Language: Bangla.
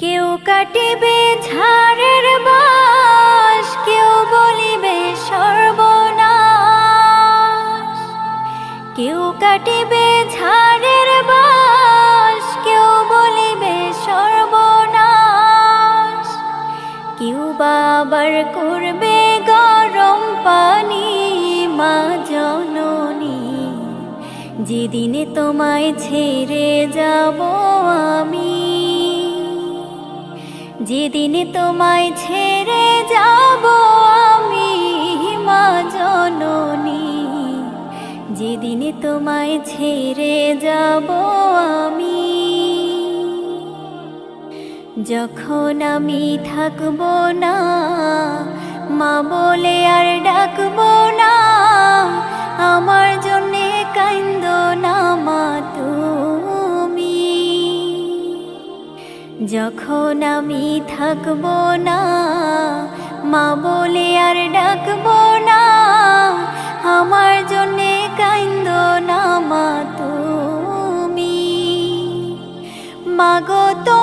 কেউ কাটিবে ঝাড়ের বাঁশ, কেউ বলিবে সর্বনাশ। কেউ কাটিবে ঝাড়ের বাঁশ, কেউ বলিবে সর্বনাশ। কেউ বা আবার করবে গরম পানি। মা জননী, যেদিনে তোমায় ছেড়ে যাব আমি, যেদিনে তোমায় ছেড়ে যাব আমি, মা জননী, যেদিনে তোমায় ছেড়ে যাব আমি। যখন আমি থাকব না, মা বলে আর ডাকব না, আমার জন্যে কাইন্দো না মা তুমি। যখন আমি থাকব না, মা বলে আর ডাকব না, আমার জন্যে কাইন্দো না মা তুমি। মাগো তো